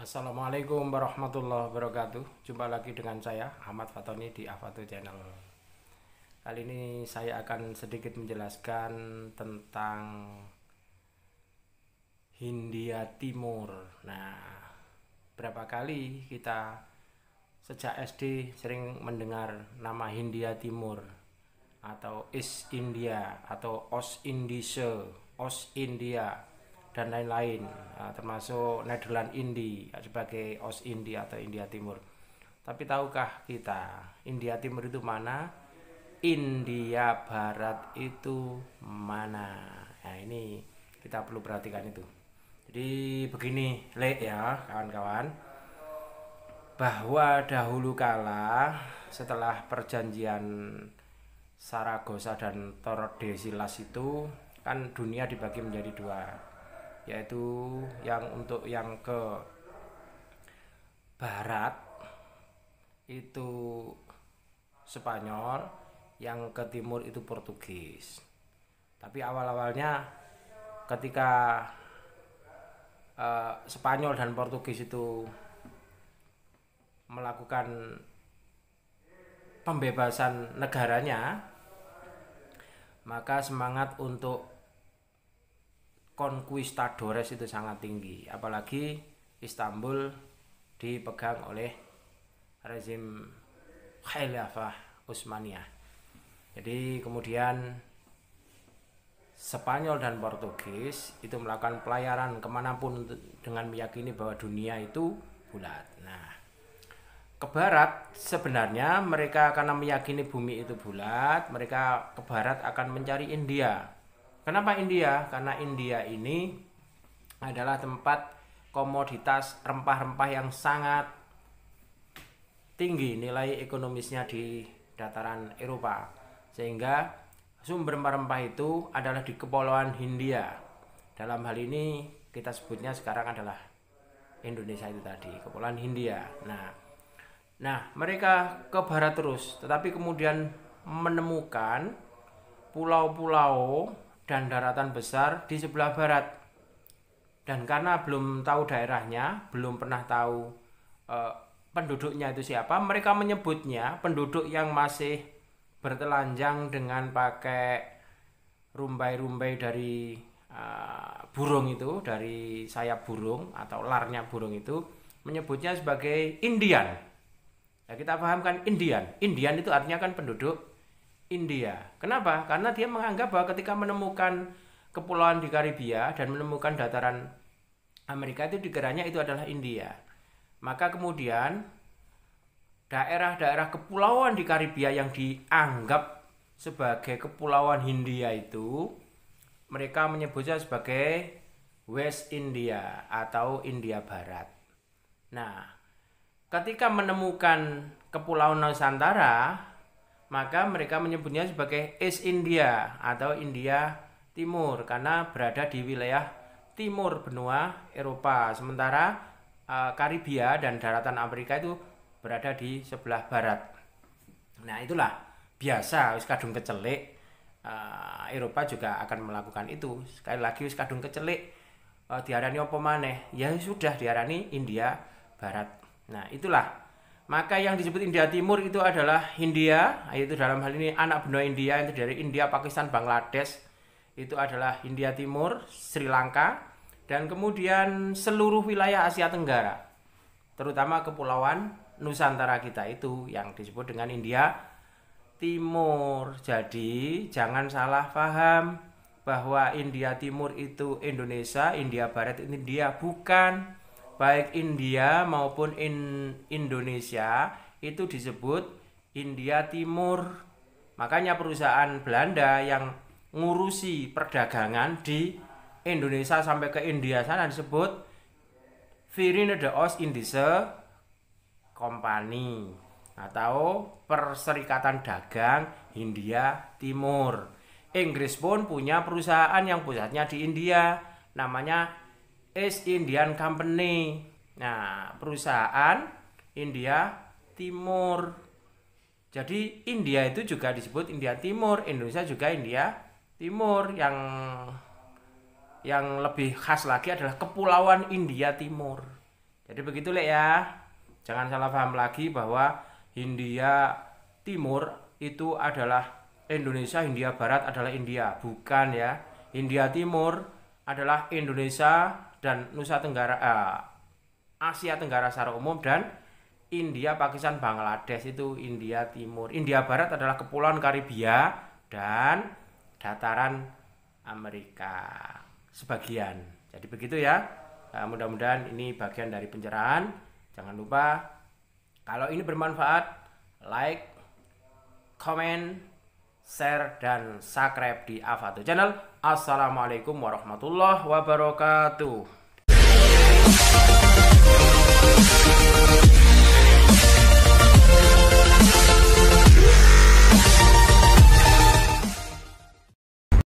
Assalamualaikum warahmatullahi wabarakatuh. Jumpa lagi dengan saya Ahmad Fatoni di Avato Channel. Kali ini saya akan sedikit menjelaskan tentang Hindia Timur. Nah, berapa kali kita sejak SD sering mendengar nama Hindia Timur atau East India atau Oost-Indische, Oost-India dan lain-lain, termasuk Nederland Indi sebagai Oost-India atau India Timur. Tapi tahukah kita India Timur itu mana? India Barat itu mana? Nah, ini kita perlu perhatikan itu. Jadi begini ya kawan-kawan, bahwa dahulu kala setelah perjanjian Saragossa dan Tordesillas itu kan dunia dibagi menjadi dua, yaitu yang ke barat itu Spanyol, yang ke timur itu Portugis. Tapi awal-awalnya ketika Spanyol dan Portugis itu melakukan pembebasan negaranya, maka semangat untuk conquistadores itu sangat tinggi, apalagi Istanbul dipegang oleh rezim Khilafah Utsmaniyah. Jadi kemudian Spanyol dan Portugis itu melakukan pelayaran kemanapun dengan meyakini bahwa dunia itu bulat. Nah, ke barat sebenarnya mereka karena meyakini bumi itu bulat, mereka ke barat akan mencari India. Kenapa India? Karena India ini adalah tempat komoditas rempah-rempah yang sangat tinggi nilai ekonomisnya di dataran Eropa, sehingga sumber rempah-rempah itu adalah di Kepulauan Hindia. Dalam hal ini kita sebutnya sekarang adalah Indonesia itu tadi, Kepulauan Hindia. Nah, mereka ke barat terus, tetapi kemudian menemukan pulau-pulau dan daratan besar di sebelah barat. Dan karena belum tahu daerahnya, belum pernah tahu penduduknya itu siapa, mereka menyebutnya penduduk yang masih bertelanjang dengan pakai rumbai-rumbai dari burung itu, dari sayap burung atau larnya burung itu, menyebutnya sebagai Indian. Ya, kita pahamkan Indian. Indian itu artinya kan penduduk India. Kenapa? Karena dia menganggap bahwa ketika menemukan kepulauan di Karibia dan menemukan dataran Amerika itu dikiranya itu adalah India. Maka kemudian daerah-daerah kepulauan di Karibia yang dianggap sebagai kepulauan Hindia itu mereka menyebutnya sebagai West India atau India Barat. Nah, ketika menemukan kepulauan Nusantara, maka mereka menyebutnya sebagai East India atau India Timur karena berada di wilayah timur benua Eropa, sementara Karibia dan daratan Amerika itu berada di sebelah barat. Nah, itulah biasa wis kadung kecelik, Eropa juga akan melakukan itu. Sekali lagi wis kadung kecelik, diarani apa maneh? Ya sudah diarani India Barat. Nah, itulah. Maka yang disebut India Timur itu adalah Hindia, yaitu dalam hal ini anak benua India, itu dari India, Pakistan, Bangladesh, itu adalah India Timur, Sri Lanka, dan kemudian seluruh wilayah Asia Tenggara, terutama kepulauan Nusantara kita itu yang disebut dengan India Timur. Jadi jangan salah paham bahwa India Timur itu Indonesia, India Barat itu India, bukan. Baik India maupun Indonesia itu disebut India Timur. Makanya perusahaan Belanda yang ngurusi perdagangan di Indonesia sampai ke India sana disebut Verenigde Oost-Indische Company atau Perserikatan Dagang Hindia Timur. Inggris pun punya perusahaan yang pusatnya di India, namanya East Indian Company. Nah, perusahaan India Timur. Jadi India itu juga disebut India Timur, Indonesia juga India Timur. Yang lebih khas lagi adalah Kepulauan India Timur. Jadi begitu Lek ya. Jangan salah paham lagi bahwa Hindia Timur itu adalah Indonesia, Hindia Barat adalah India. Bukan ya. Hindia Timur adalah Indonesia dan Nusa Tenggara, Asia Tenggara secara umum, dan India, Pakistan, Bangladesh itu India Timur. India Barat adalah Kepulauan Karibia dan dataran Amerika sebagian. Jadi begitu ya. Mudah-mudahan ini bagian dari pencerahan. Jangan lupa kalau ini bermanfaat, like, comment, share, dan subscribe di Avatu Channel. Assalamualaikum warahmatullahi wabarakatuh.